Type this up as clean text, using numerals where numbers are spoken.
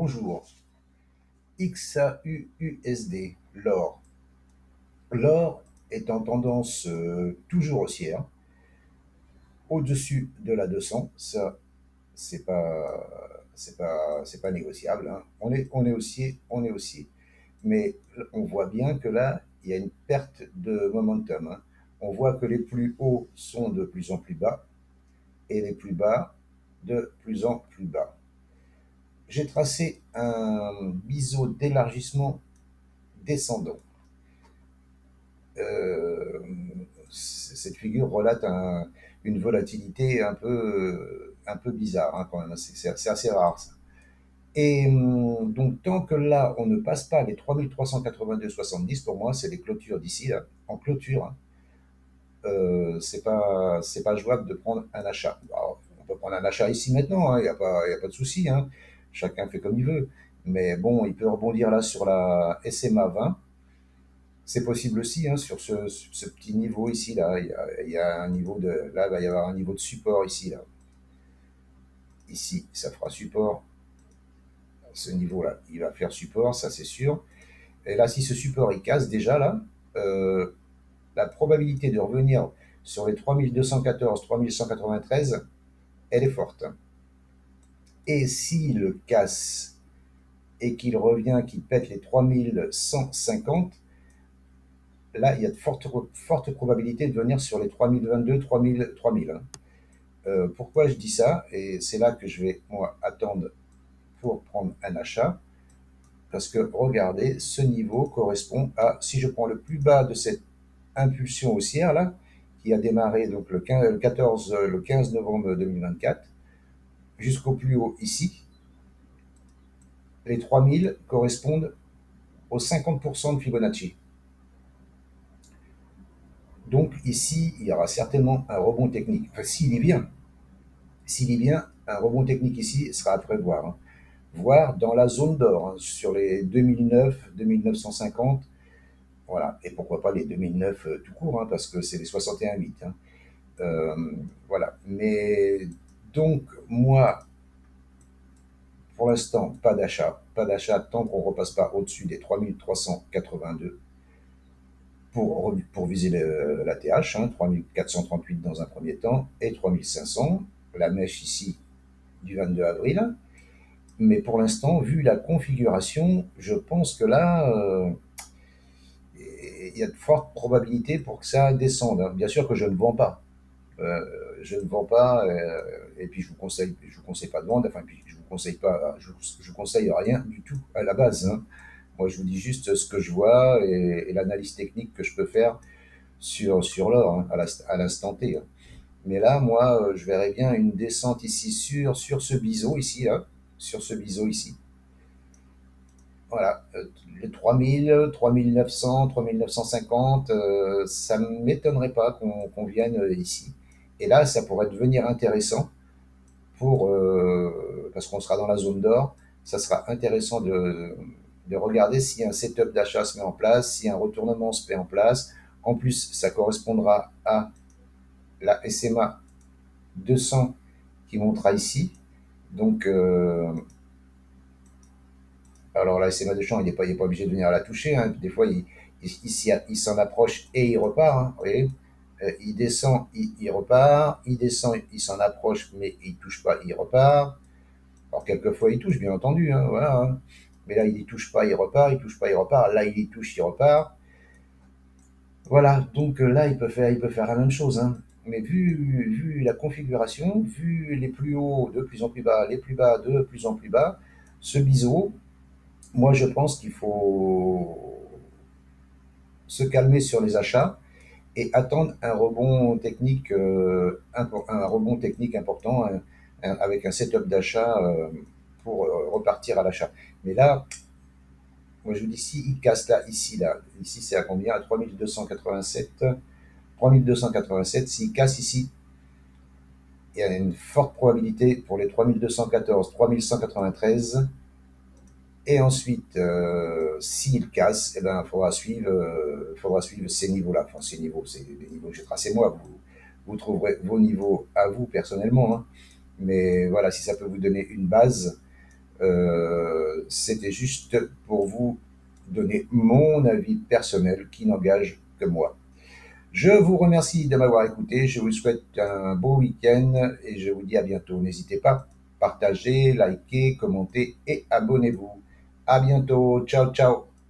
Bonjour, XAUUSD, l'or. L'or est en tendance toujours haussière, au-dessus de la 200, ça c'est pas négociable, hein. On est haussier, on est haussier. Mais on voit bien que là, il y a une perte de momentum, hein. On voit que les plus hauts sont de plus en plus bas et les plus bas de plus en plus bas. J'ai tracé un biseau d'élargissement descendant. Euh, cette figure relate une volatilité un peu bizarre, hein, quand même. C'est assez rare, ça. Et donc, tant que là, on ne passe pas les 3382,70, pour moi, c'est les clôtures d'ici, là, en clôture, hein, c'est pas jouable de prendre un achat. Alors, on peut prendre un achat ici maintenant, il n'y a pas de souci, hein. Chacun fait comme il veut. Mais bon, il peut rebondir là sur la SMA 20. C'est possible aussi, hein, sur ce petit niveau ici, là. Il y a un niveau de. Là, il va y avoir un niveau de support ici, là. Ici, ça fera support. Ce niveau-là, il va faire support, ça c'est sûr. Et là, si ce support il casse déjà, là, euh, la probabilité de revenir sur les 3214, 3193, elle est forte. Et s'il casse et qu'il revient, qu'il pète les 3150, là, il y a de fortes probabilités de venir sur les 3022, 3000, 3000, hein. Pourquoi je dis ça? Et c'est là que je vais, moi, attendre pour prendre un achat. Parce que, regardez, ce niveau correspond à, si je prends le plus bas de cette impulsion haussière, là, qui a démarré donc le 15 novembre 2024, jusqu'au plus haut ici, les 3000 correspondent aux 50% de Fibonacci. Donc ici, il y aura certainement un rebond technique. Enfin, s'il est bien, un rebond technique ici sera à prévoir, hein. Voire dans la zone d'or, hein, sur les 2009, 2950, voilà. Et pourquoi pas les 2009 tout court, hein, parce que c'est les 61,8, hein. Euh, voilà. Mais donc, moi, pour l'instant, pas d'achat. Pas d'achat tant qu'on ne repasse pas au-dessus des 3382 pour viser la TH, hein, 3438 dans un premier temps et 3500, la mèche ici du 22 avril. Mais pour l'instant, vu la configuration, je pense que là, il y a de fortes probabilités pour que ça descende, hein. Bien sûr que je ne vends pas. Euh, je ne vends pas, et puis je vous conseille pas de vendre. Enfin, puis je vous conseille pas, je vous conseille rien du tout à la base, hein. Moi, je vous dis juste ce que je vois et l'analyse technique que je peux faire sur l'or, hein, à l'instant T, hein. Mais là, moi, je verrais bien une descente ici sur ce biseau ici, là, sur ce biseau ici. Voilà, les 3000, 3900, 3950, ça ne m'étonnerait pas qu'on vienne ici. Et là, ça pourrait devenir intéressant parce qu'on sera dans la zone d'or. Ça sera intéressant de regarder si un setup d'achat se met en place, si un retournement se met en place. En plus, ça correspondra à la SMA 200 qui montera ici. Donc, alors la SMA 200, il est pas obligé de venir la toucher, hein. Des fois, il s'en approche et il repart, hein, vous voyez. Il descend, il repart. Il descend, il s'en approche, mais il ne touche pas, il repart. Alors, quelquefois, il touche, bien entendu, hein, voilà, hein. Mais là, il y touche pas, il repart, il touche pas, il repart. Là, il y touche, il repart. Voilà, donc là, il peut faire la même chose, hein. Mais vu la configuration, vu les plus hauts de plus en plus bas, les plus bas de plus en plus bas, ce biseau, moi, je pense qu'il faut se calmer sur les achats et attendre un rebond technique important, avec un setup d'achat, pour repartir à l'achat. Mais là, moi je vous dis, si il casse ici c'est à combien? À 3287. 3287, s'il casse ici, il y a une forte probabilité pour les 3214, 3193. Et ensuite, s'il casse, eh ben, faudra suivre ces niveaux-là. Enfin, ces niveaux, c'est les niveaux que j'ai tracés moi. Vous trouverez vos niveaux à vous personnellement, hein. Mais voilà, si ça peut vous donner une base, C'était juste pour vous donner mon avis personnel qui n'engage que moi. Je vous remercie de m'avoir écouté. Je vous souhaite un beau week-end et je vous dis à bientôt. N'hésitez pas, partagez, likez, commentez et abonnez-vous. À bientôt. Ciao, ciao.